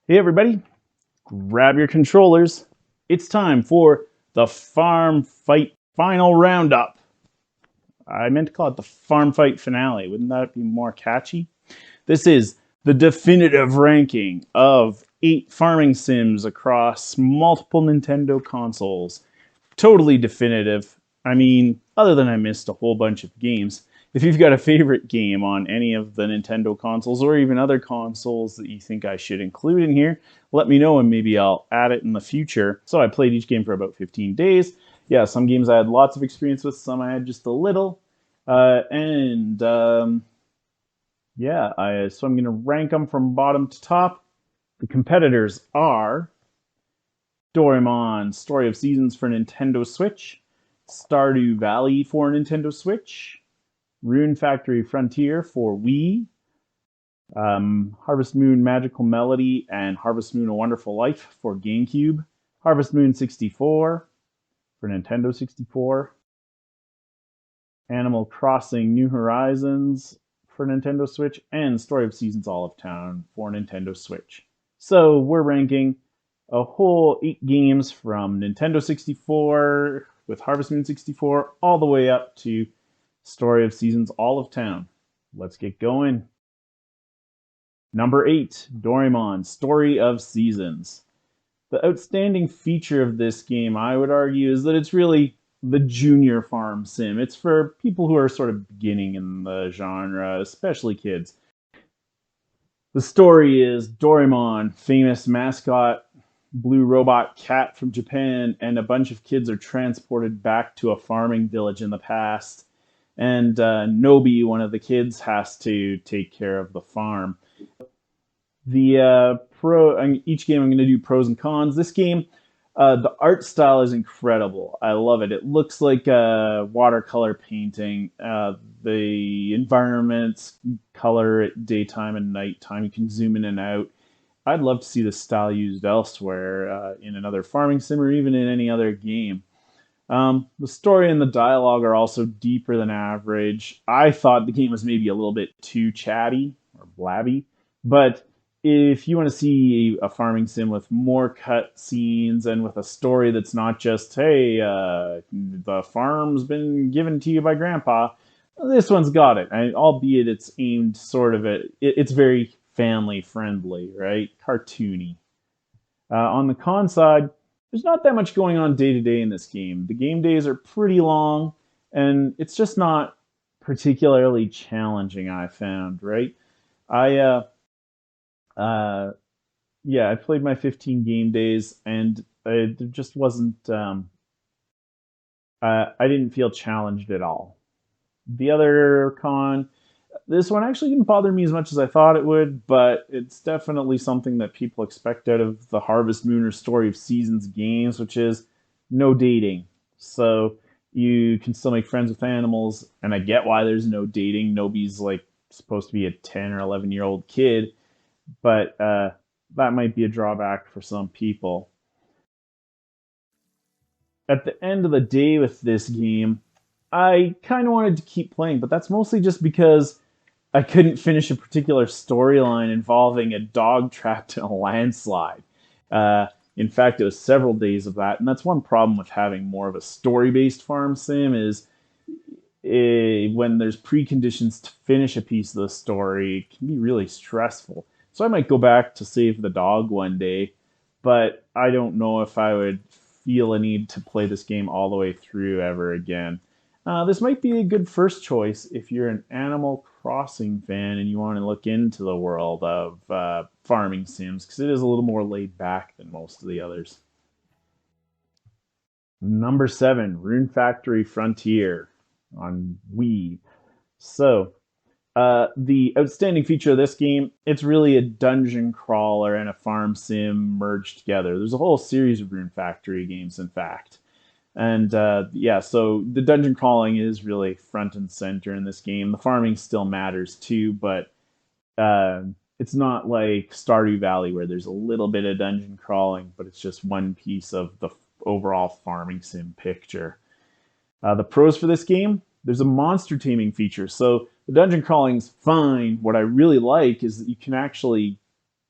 Hey everybody, grab your controllers. It's time for the Farm Fight Final Roundup. I meant to call it the Farm Fight Finale. Wouldn't that be more catchy? This is the definitive ranking of 8 farming sims across multiple Nintendo consoles. Totally definitive. I mean, other than I missed a whole bunch of games. If you've got a favorite game on any of the Nintendo consoles or even other consoles that you think I should include in here, let me know and maybe I'll add it in the future. So I played each game for about 15 days. Yeah, some games I had lots of experience with, some I had just a little. So I'm going to rank them from bottom to top. The competitors are Doraemon, Story of Seasons for Nintendo Switch, Stardew Valley for Nintendo Switch, Rune Factory Frontier for Wii, Harvest Moon Magical Melody and Harvest Moon A Wonderful Life for GameCube, Harvest Moon 64 for Nintendo 64, Animal Crossing New Horizons for Nintendo Switch, and Story of Seasons Olive Town for Nintendo Switch. So we're ranking a whole 8 games from Nintendo 64 with Harvest Moon 64 all the way up to Story of Seasons Olive Town. Let's get going. Number 8, Doraemon, Story of Seasons. The outstanding feature of this game, I would argue, is that it's really the junior farm sim. It's for people who are sort of beginning in the genre, especially kids. The story is Doraemon, famous mascot, blue robot cat from Japan, and a bunch of kids are transported back to a farming village in the past. And Nobi, one of the kids, has to take care of the farm. Each game I'm going to do pros and cons. This game, the art style is incredible. I love it. It looks like a watercolor painting. The environments color at daytime and nighttime. You can zoom in and out. I'd love to see this style used elsewhere in another farming sim or even in any other game. The story and the dialogue are also deeper than average. I thought the game was maybe a little bit too chatty or blabby, but if you want to see a farming sim with more cut scenes and with a story that's not just, hey, the farm's been given to you by grandpa, this one's got it. Albeit it's aimed sort of it's very family friendly, right? Cartoony. On the con side, there's not that much going on day to day in this game. The game days are pretty long, and it's just not particularly challenging, I found, right? I I played my 15 game days, and there just wasn't. I didn't feel challenged at all. The other con, this one actually didn't bother me as much as I thought it would, but it's definitely something that people expect out of the Harvest Moon or Story of Seasons games, which is no dating. So you can still make friends with animals, and I get why there's no dating. Nobody's like supposed to be a 10 or 11-year-old kid, but that might be a drawback for some people. At the end of the day with this game, I kind of wanted to keep playing, but that's mostly just because I couldn't finish a particular storyline involving a dog trapped in a landslide. In fact, it was several days of that, and that's one problem with having more of a story-based farm sim is when there's preconditions to finish a piece of the story, it can be really stressful. So I might go back to save the dog one day, but I don't know if I would feel a need to play this game all the way through ever again. This might be a good first choice if you're an Animal Crossing fan and you want to look into the world of farming sims, because it is a little more laid back than most of the others. Number 7, Rune Factory Frontier on Wii. So, the outstanding feature of this game, it's really a dungeon crawler and a farm sim merged together. There's a whole series of Rune Factory games, in fact. And so the dungeon crawling is really front and center in this game. The farming still matters too, but it's not like Stardew Valley where there's a little bit of dungeon crawling, but it's just one piece of the overall farming sim picture. The pros for this game, there's a monster taming feature. So the dungeon crawling's fine. What I really like is that you can actually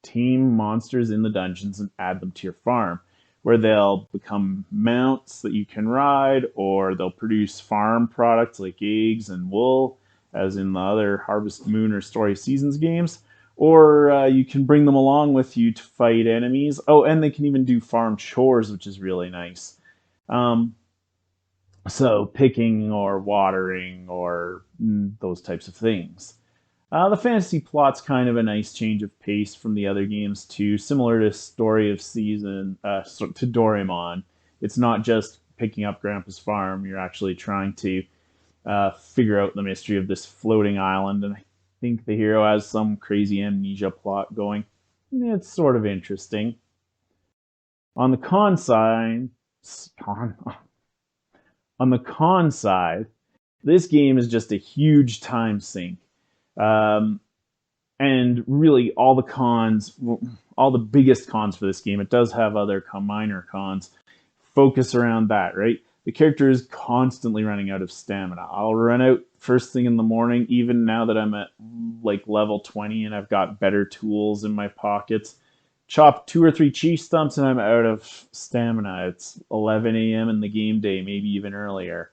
tame monsters in the dungeons and add them to your farm, where they'll become mounts that you can ride, or they'll produce farm products like eggs and wool, as in the other Harvest Moon or Story Seasons games. Or you can bring them along with you to fight enemies. Oh, and they can even do farm chores, which is really nice. Um, so picking or watering or those types of things. The fantasy plot's kind of a nice change of pace from the other games too, similar to Story of Season, to Doraemon. It's not just picking up Grandpa's farm; you're actually trying to figure out the mystery of this floating island, and I think the hero has some crazy amnesia plot going. It's sort of interesting. On the con side, con, on the con side, this game is just a huge time sink. Um, and really, all the cons, all the biggest cons for this game, it does have other minor cons, focus around that, right? The character is constantly running out of stamina. I'll run out first thing in the morning, even now that I'm at like level 20 and I've got better tools in my pockets. Chop 2 or 3 cheese stumps and I'm out of stamina. It's 11 a.m. in the game day, maybe even earlier.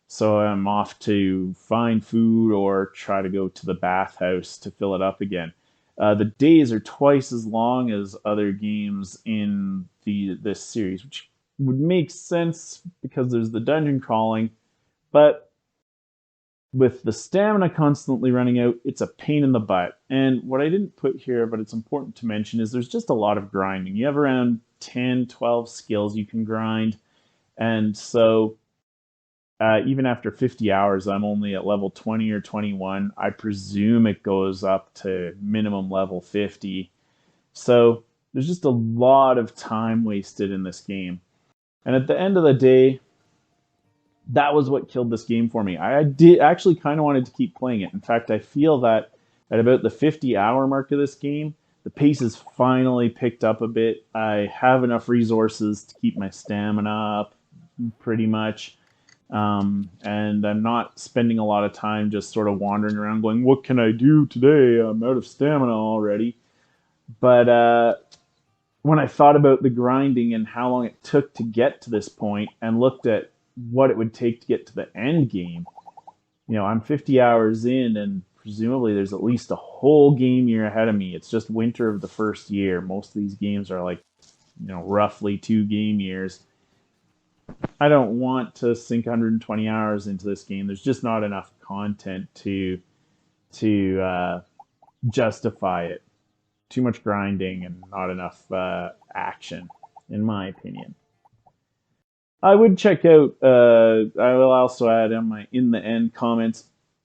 So I'm off to find food or try to go to the bathhouse to fill it up again. The days are twice as long as other games in this series, which would make sense because there's the dungeon crawling, but with the stamina constantly running out, it's a pain in the butt. And what I didn't put here, but it's important to mention, is there's just a lot of grinding. You have around 10, 12 skills you can grind, and so even after 50 hours, I'm only at level 20 or 21. I presume it goes up to minimum level 50. So there's just a lot of time wasted in this game. And at the end of the day, that was what killed this game for me. I did actually kind of wanted to keep playing it. In fact, I feel that at about the 50-hour mark of this game, the pace has finally picked up a bit. I have enough resources to keep my stamina up pretty much. And I'm not spending a lot of time just sort of wandering around going, what can I do today? I'm out of stamina already. But when I thought about the grinding and how long it took to get to this point and looked at what it would take to get to the end game, I'm 50 hours in and presumably there's at least a whole game year ahead of me. It's just winter of the first year. Most of these games are like, roughly 2 game years. I don't want to sink 120 hours into this game. There's just not enough content to justify it. Too much grinding and not enough action, in my opinion. I would check out. I will also add in my in the end comments.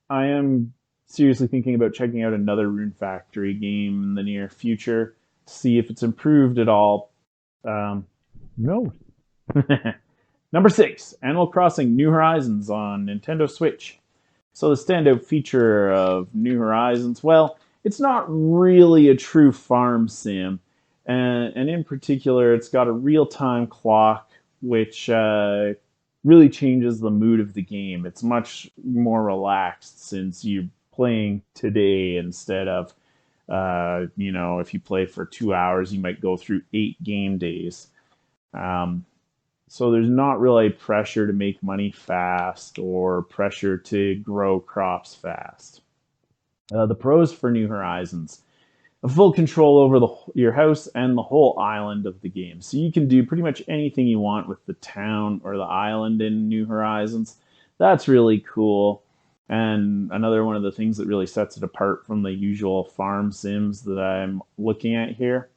I am seriously thinking about checking out another Rune Factory game in the near future, see if it's improved at all. No. Number 6, Animal Crossing New Horizons on Nintendo Switch. So the standout feature of New Horizons, well, it's not really a true farm sim, and in particular, it's got a real-time clock, which really changes the mood of the game. It's much more relaxed since you're playing today instead of, if you play for 2 hours, you might go through 8 game days. So there's not really pressure to make money fast or pressure to grow crops fast. The pros for New Horizons: full control over your house and the whole island of the game. So you can do pretty much anything you want with the town or the island in New Horizons. That's really cool. And another one of the things that really sets it apart from the usual farm sims that I'm looking at here.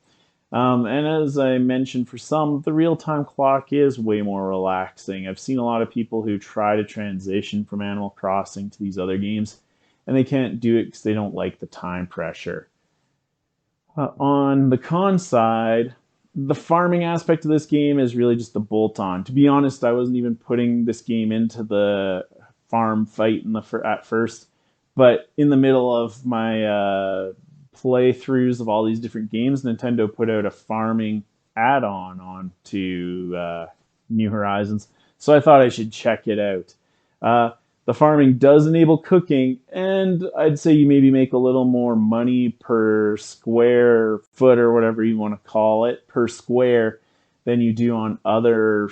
And as I mentioned, for some, the real-time clock is way more relaxing. I've seen a lot of people who try to transition from Animal Crossing to these other games, and they can't do it because they don't like the time pressure. On the con side, the farming aspect of this game is really just a bolt-on. To be honest, I wasn't even putting this game into the farm fight at first, but in the middle of my playthroughs of all these different games, Nintendo put out a farming add-on onto New Horizons, so I thought I should check it out. The farming does enable cooking, and I'd say you maybe make a little more money per square foot or whatever you want to call it per square than you do on other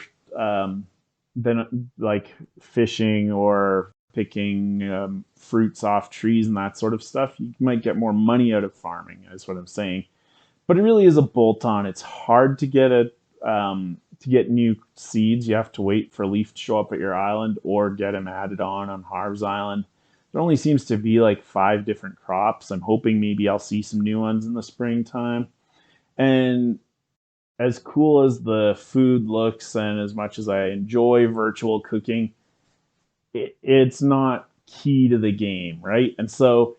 than like fishing or picking fruits off trees and that sort of stuff. You might get more money out of farming, is what I'm saying. But it really is a bolt on. It's hard to get new seeds. You have to wait for a leaf to show up at your island or get them added on Harv's Island. There only seems to be like 5 different crops. I'm hoping maybe I'll see some new ones in the springtime. And as cool as the food looks and as much as I enjoy virtual cooking, it's not key to the game, right? And so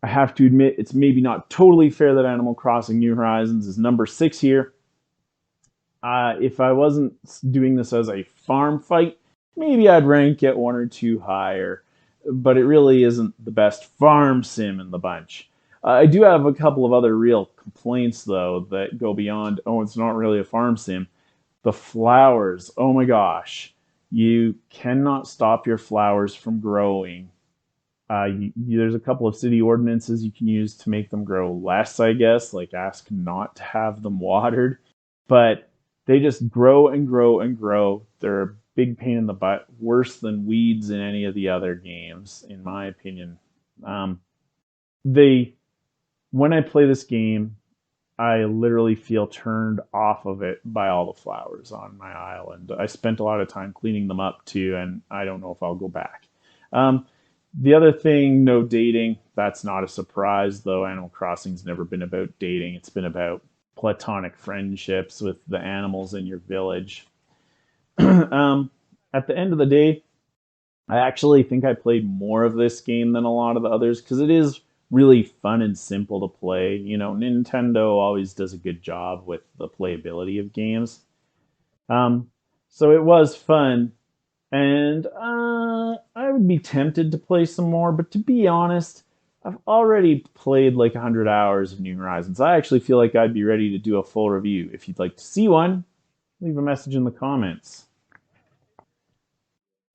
I have to admit it's maybe not totally fair that Animal Crossing New Horizons is number 6 here. If I wasn't doing this as a farm fight, maybe I'd rank it 1 or 2 higher. But it really isn't the best farm sim in the bunch. I do have a couple of other real complaints, though, that go beyond, oh, it's not really a farm sim. The flowers, oh my gosh. You cannot stop your flowers from growing. There's a couple of city ordinances you can use to make them grow less, I guess, like ask not to have them watered. But they just grow and grow and grow. They're a big pain in the butt, worse than weeds in any of the other games, in my opinion. Um, they, when I play this game, I literally feel turned off of it by all the flowers on my island. I spent a lot of time cleaning them up too, and I don't know if I'll go back. Um, the other thing, no dating. That's not a surprise, though. Animal Crossing's never been about dating. It's been about platonic friendships with the animals in your village. At the end of the day, I actually think I played more of this game than a lot of the others because it is really fun and simple to play. You know, Nintendo always does a good job with the playability of games. Um, so it was fun, and I would be tempted to play some more, but to be honest, I've already played like 100 hours of New Horizons. I actually feel like I'd be ready to do a full review. If you'd like to see one, leave a message in the comments.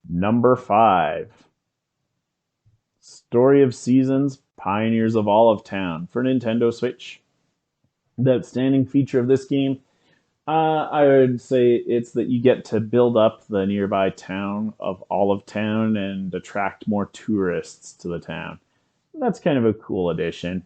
Number 5, Story of Seasons, Pioneers of Olive Town for Nintendo Switch. The outstanding feature of this game, I would say it's that you get to build up the nearby town of Olive Town and attract more tourists to the town. That's kind of a cool addition.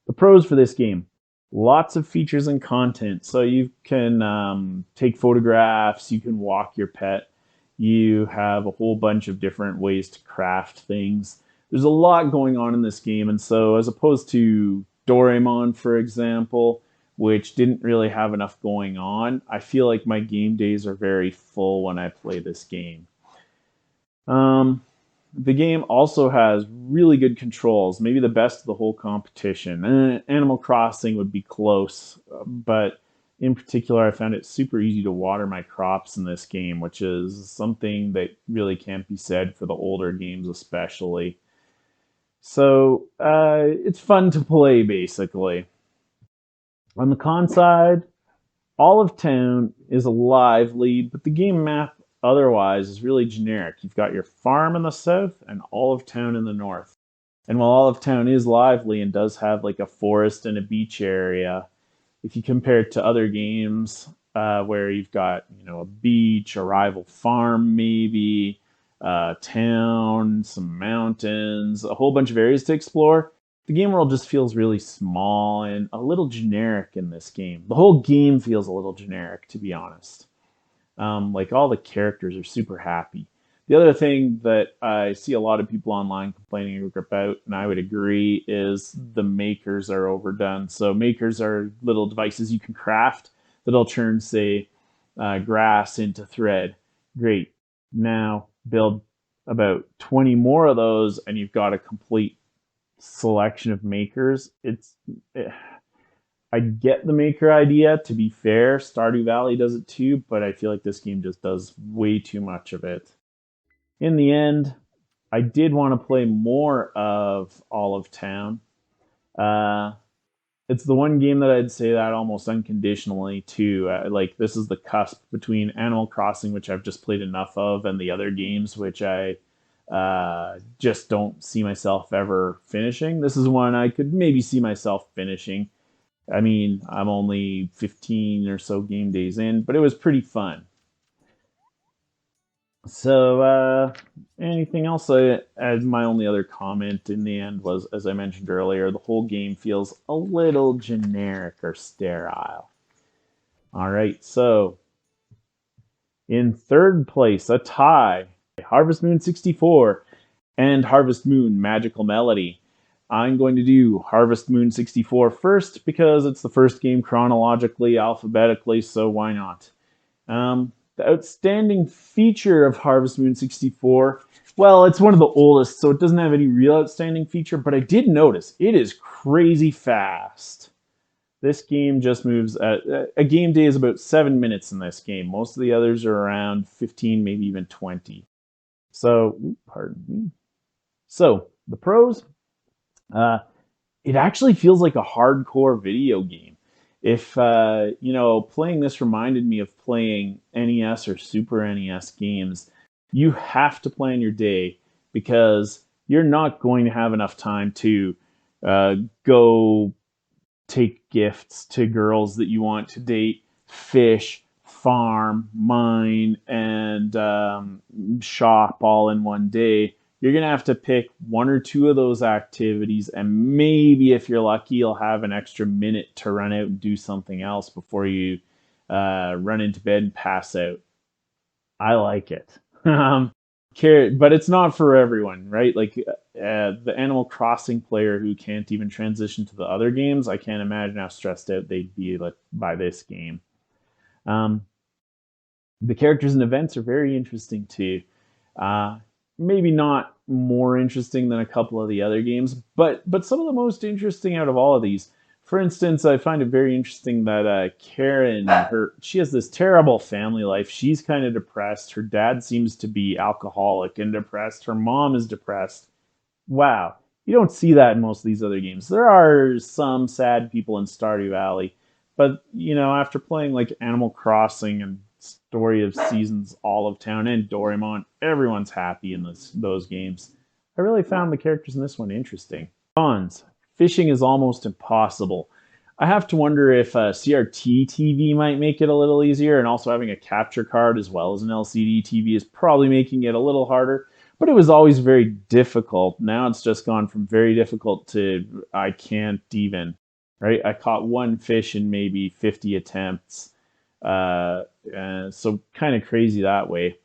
The pros for this game, lots of features and content. So you can take photographs, you can walk your pet, you have a whole bunch of different ways to craft things. There's a lot going on in this game, and so as opposed to Doraemon, for example, which didn't really have enough going on, I feel like my game days are very full when I play this game. Um, the game also has really good controls, maybe the best of the whole competition. Animal Crossing would be close, but in particular, I found it super easy to water my crops in this game, which is something that really can't be said for the older games, especially. So it's fun to play, basically. On the con side, Olive Town is lively, but the game map otherwise is really generic. You've got your farm in the south and Olive Town in the north. And while Olive Town is lively and does have like a forest and a beach area, if you compare it to other games where you've got, you know, a beach, a rival farm, maybe a town, some mountains, a whole bunch of areas to explore, the game world just feels really small and a little generic in this game. The whole game feels a little generic, to be honest. Like all the characters are super happy. The other thing that I see a lot of people online complaining about, and I would agree, is the makers are overdone. So makers are little devices you can craft that'll turn, say, grass into thread. Great. Now build about 20 more of those, and you've got a complete selection of makers. I get the maker idea. To be fair, Stardew Valley does it too, but I feel like this game just does way too much of it. In the end, I did want to play more of Olive Town. Uh, it's the one game that I'd say that almost unconditionally too. Like this is the cusp between Animal Crossing, which I've just played enough of, and the other games which I just don't see myself ever finishing. This is one I could maybe see myself finishing. I mean, I'm only 15 or so game days in, but it was pretty fun. So, anything else? My only other comment in the end was, as I mentioned earlier, the whole game feels a little generic or sterile. All right, so in third place, a tie, Harvest Moon 64 and Harvest Moon Magical Melody. I'm going to do Harvest Moon 64 first because it's the first game chronologically, alphabetically, so why not? The outstanding feature of Harvest Moon 64, well, it's one of the oldest, so it doesn't have any real outstanding feature, but I did notice it is crazy fast. This game just moves at a game day is about 7 minutes in this game. Most of the others are around 15, maybe even 20. So, pardon me. So, the pros, uh, it actually feels like a hardcore video game. If playing this reminded me of playing NES or Super NES games, you have to plan your day because you're not going to have enough time to go take gifts to girls that you want to date, fish, farm, mine, and shop all in one day. You're going to have to pick one or two of those activities, and maybe if you're lucky, you'll have an extra minute to run out and do something else before you run into bed and pass out. I like it. But it's not for everyone, right? Like the Animal Crossing player who can't even transition to the other games, I can't imagine how stressed out they'd be by this game. Um, the characters and events are very interesting too. Uh, Maybe not more interesting than a couple of the other games, but some of the most interesting out of all of these. For instance, I find it very interesting that Karen, she has this terrible family life. She's kind of depressed. Her dad seems to be alcoholic and depressed. Her mom is depressed. Wow, you don't see that in most of these other games. There are some sad people in Stardew Valley, but after playing like Animal Crossing and Story of Seasons, Olive Town, and Doraemon, everyone's happy in those games. I really found the characters in this one interesting. Cons: fishing is almost impossible. I have to wonder if a CRT TV might make it a little easier, and also having a capture card as well as an LCD TV is probably making it a little harder. But it was always very difficult. Now it's just gone from very difficult to I can't even. Right? I caught one fish in maybe 50 attempts. So kind of crazy that way.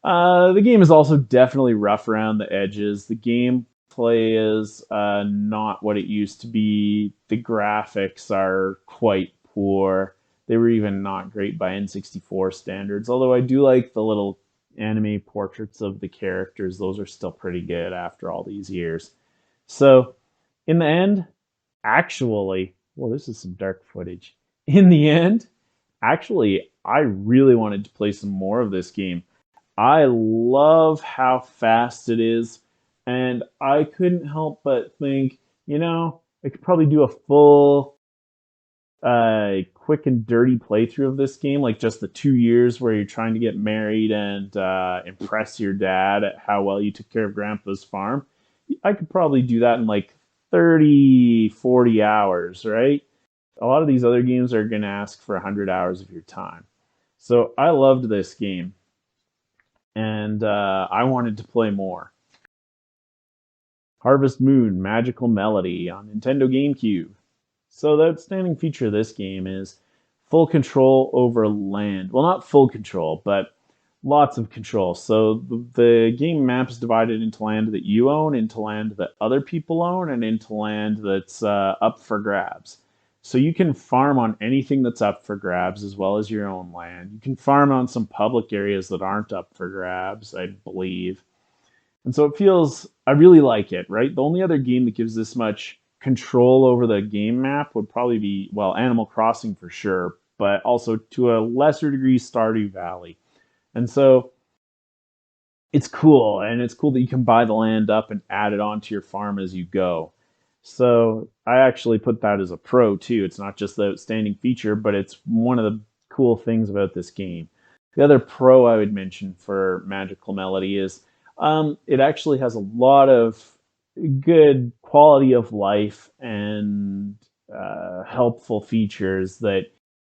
The game is also definitely rough around the edges. The gameplay is not what it used to be. The graphics are quite poor. They were even not great by N64 standards, although I do like the little anime portraits of the characters. Those are still pretty good after all these years. So, in the end, actually, well, this is some dark footage. In the end, actually, I really wanted to play some more of this game. I love how fast it is, and I couldn't help but think, I could probably do a full, quick and dirty playthrough of this game, like just the 2 years where you're trying to get married and impress your dad at how well you took care of Grandpa's farm. I could probably do that in like 30, 40 hours, right? A lot of these other games are going to ask for 100 hours of your time. So I loved this game, and I wanted to play more. Harvest Moon Magical Melody on Nintendo GameCube. So the outstanding feature of this game is full control over land. Well, not full control, but lots of control. So the game map is divided into land that you own, into land that other people own, and into land that's up for grabs. So you can farm on anything that's up for grabs as well as your own land. You can farm on some public areas that aren't up for grabs, I believe. And so I really like it, right? The only other game that gives this much control over the game map would probably be, well, Animal Crossing for sure, but also to a lesser degree, Stardew Valley. And so it's cool, and it's cool that you can buy the land up and add it onto your farm as you go. So I actually put that as a pro too. It's not just the outstanding feature, but it's one of the cool things about this game. The other pro I would mention for Magical Melody is It actually has a lot of good quality of life and helpful features that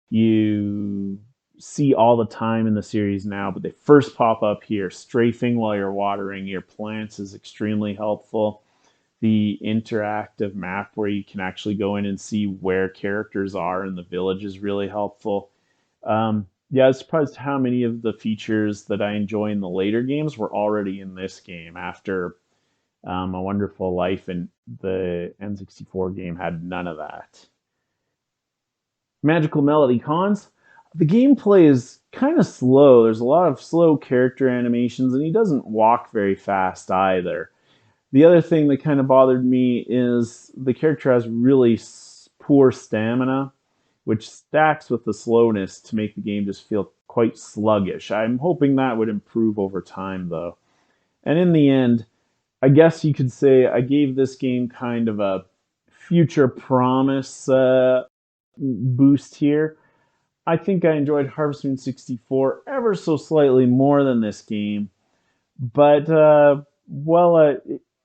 you see all the time in the series now, but they first pop up here. Strafing while you're watering your plants is extremely helpful. The interactive map where you can actually go in and see where characters are in the village is really helpful. Yeah, I was surprised how many of the features that I enjoy in the later games were already in this game after A Wonderful Life, and the N64 game had none of that. Magical Melody cons. The gameplay is kind of slow. There's a lot of slow character animations, and he doesn't walk very fast either. The other thing that kind of bothered me is the character has really poor stamina, which stacks with the slowness to make the game just feel quite sluggish. I'm hoping that would improve over time, though. And in the end, I guess you could say I gave this game kind of a future promise boost here. I think I enjoyed Harvest Moon 64 ever so slightly more than this game, but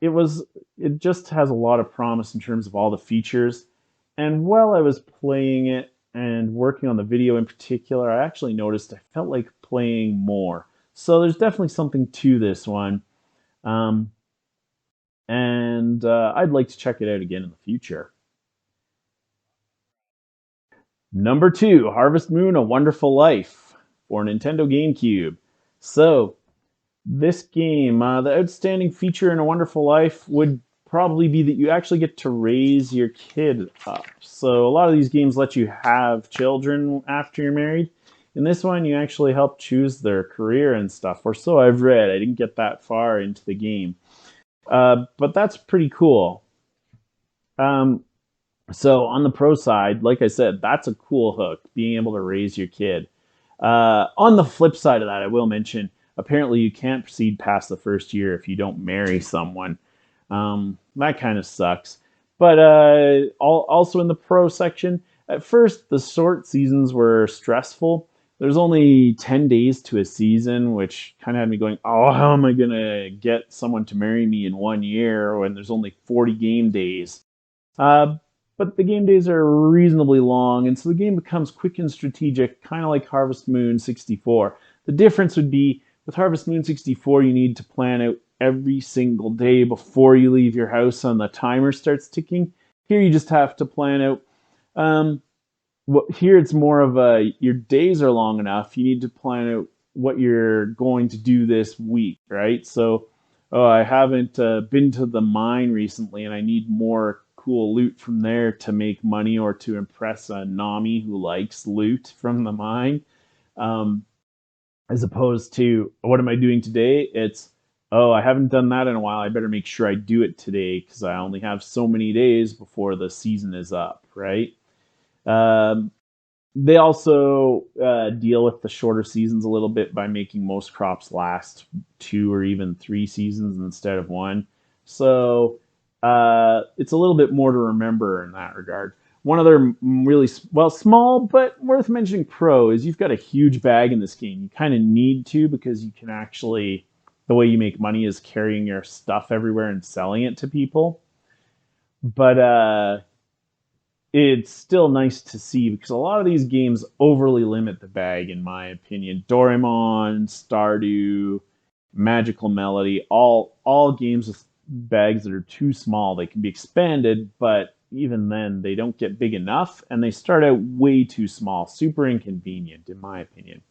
it was it just has a lot of promise in terms of all the features. And while I was playing it and working on the video in particular, I actually noticed I felt like playing more. So there's definitely something to this one. Um, and I'd like to check it out again in the future. Number two, Harvest Moon: A Wonderful Life for Nintendo GameCube. So this game, the outstanding feature in A Wonderful Life would probably be that you actually get to raise your kid up. So a lot of these games let you have children after you're married. In this one, you actually help choose their career and stuff, or so I've read. I didn't get that far into the game. But that's pretty cool. Um, so on the pro side, like I said, that's a cool hook, being able to raise your kid. On the flip side of that, I will mention, apparently you can't proceed past the first year if you don't marry someone. That kind of sucks. But also in the pro section, at first the short seasons were stressful. There's only 10 days to a season, which kind of had me going, oh, how am I going to get someone to marry me in 1 year when there's only 40 game days? Uh, but the game days are reasonably long, and so the game becomes quick and strategic, kind of like Harvest Moon 64. The difference would be with Harvest Moon 64, you need to plan out every single day before you leave your house and the timer starts ticking. Here you just have to plan out. Here it's more of a your days are long enough. You need to plan out what you're going to do this week, right? So, oh, I haven't been to the mine recently, and I need more cool loot from there to make money or to impress a Nami who likes loot from the mine. Um, as opposed to what am I doing today? It's oh, I haven't done that in a while. I better make sure I do it today because I only have so many days before the season is up, right? Um, they also deal with the shorter seasons a little bit by making most crops last 2 or even 3 seasons instead of one. So it's a little bit more to remember in that regard. One other really small but worth mentioning pro is you've got a huge bag in this game. You kind of need to because you can actually the way you make money is carrying your stuff everywhere and selling it to people. But it's still nice to see because a lot of these games overly limit the bag, in my opinion. Doraemon, Stardew, Magical Melody, all games with bags that are too small. They can be expanded, but even then, they don't get big enough, and they start out way too small. Super inconvenient, in my opinion.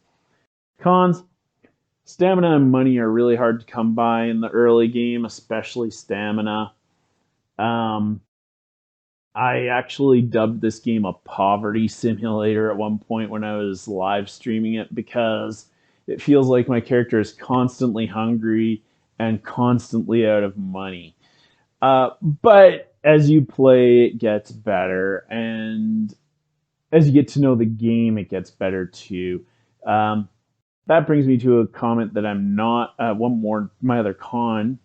Cons: stamina and money are really hard to come by in the early game, especially stamina. Um, I actually dubbed this game a poverty simulator at one point when I was live streaming it because it feels like my character is constantly hungry and constantly out of money. But as you play, it gets better, and as you get to know the game, it gets better too. Um, that brings me to a comment that I'm not one more my other con,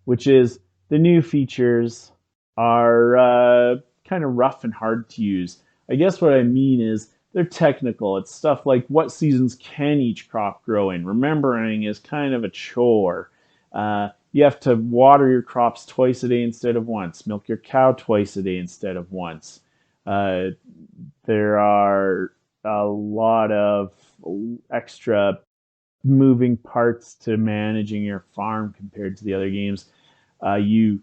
which is the new features are kind of rough and hard to use. I guess what I mean is they're technical. It's stuff like what seasons can each crop grow in. Remembering is kind of a chore. You have to water your crops twice a day instead of once, milk your cow twice a day instead of once. Uh, there are a lot of extra moving parts to managing your farm compared to the other games. You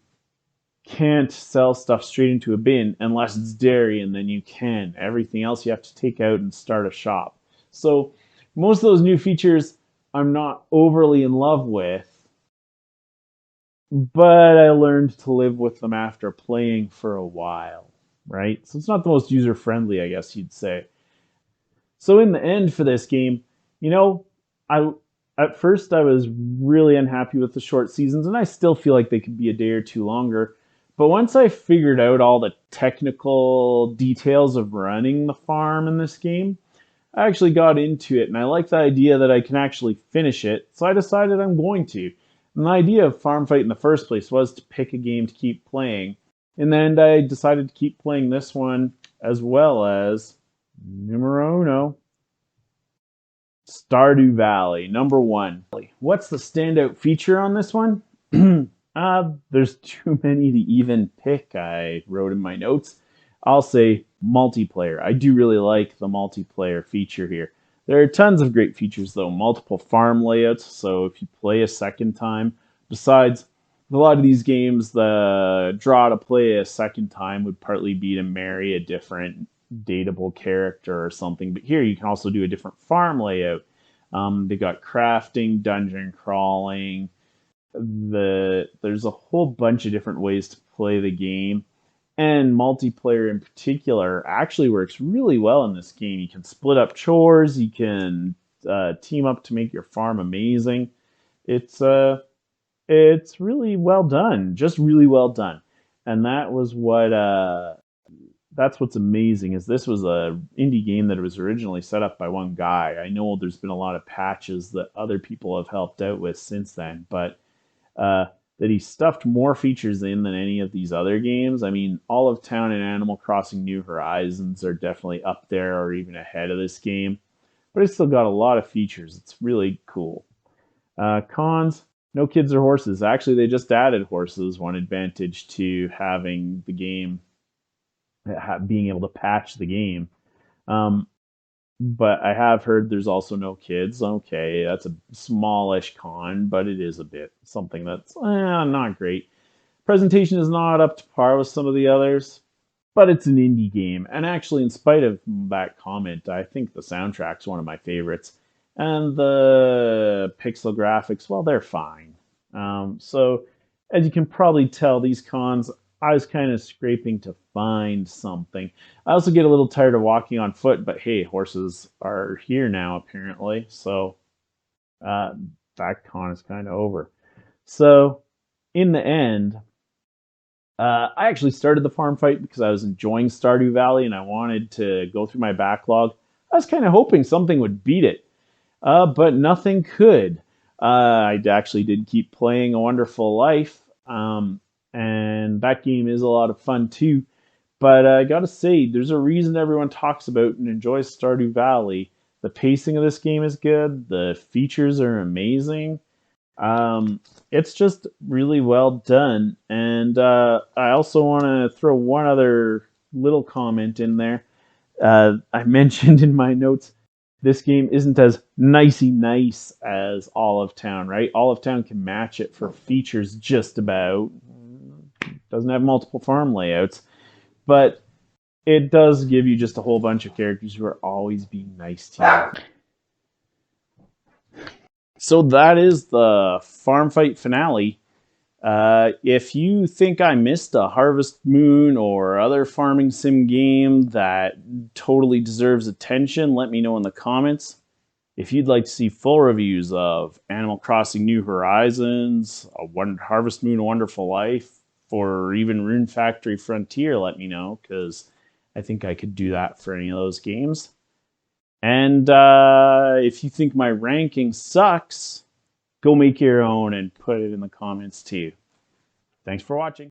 can't sell stuff straight into a bin unless it's dairy, and then you can. Everything else you have to take out and start a shop. So most of those new features I'm not overly in love with, but I learned to live with them after playing for a while, right? So it's not the most user friendly, I guess you'd say. So in the end for this game, you know, I at first I was really unhappy with the short seasons, and I still feel like they could be a day or two longer. But once I figured out all the technical details of running the farm in this game, I actually got into it, and I like the idea that I can actually finish it, so I decided I'm going to. And the idea of Farm Fight in the first place was to pick a game to keep playing. And then I decided to keep playing this one as well as numero uno, Stardew Valley, number one. What's the standout feature on this one? There's too many to even pick, I wrote in my notes. I'll say multiplayer. I do really like the multiplayer feature here. There are tons of great features, though. Multiple farm layouts, so if you play a second time, besides a lot of these games, the draw to play a second time would partly be to marry a different dateable character or something. But here you can also do a different farm layout. They got crafting, dungeon crawling. There's a whole bunch of different ways to play the game, and multiplayer in particular actually works really well in this game. You can split up chores, you can team up to make your farm amazing. It's it's really well done, just really well done, and that's what's amazing is this was a indie game that was originally set up by one guy. I know there's been a lot of patches that other people have helped out with since then, but uh, that he stuffed more features in than any of these other games. I mean, Olive Town and Animal Crossing New Horizons are definitely up there or even ahead of this game, but it's still got a lot of features. It's really cool. Cons, no kids or horses. Actually, they just added horses, one advantage to having the game, being able to patch the game. Um, but I have heard there's also no kids. Okay, that's a smallish con, but it is a bit something that's not great. Presentation is not up to par with some of the others, but it's an indie game. And actually, in spite of that comment, I think the soundtrack's one of my favorites. And the pixel graphics, well, they're fine. So, as you can probably tell, these cons, I was kind of scraping to find something. I also get a little tired of walking on foot, but hey, horses are here now, apparently. So, uh, that con is kind of over. So, in the end, I actually started the farm fight because I was enjoying Stardew Valley and I wanted to go through my backlog. I was kind of hoping something would beat it, but nothing could. I actually did keep playing A Wonderful Life, and that game is a lot of fun too. But I gotta say, there's a reason everyone talks about and enjoys Stardew Valley. The pacing of this game is good, the features are amazing. It's just really well done. And I also want to throw one other little comment in there. I mentioned in my notes this game isn't as nicey nice as Olive Town, right? Olive Town can match it for features just about. Doesn't have multiple farm layouts, but it does give you just a whole bunch of characters who are always being nice to you. So that is the farm fight finale. If you think I missed a Harvest Moon or other farming sim game that totally deserves attention, let me know in the comments. If you'd like to see full reviews of Animal Crossing New Horizons, Harvest Moon, A Wonderful Life, or even Rune Factory Frontier, let me know, because I think I could do that for any of those games. And if you think my ranking sucks, go make your own and put it in the comments too. Thanks for watching.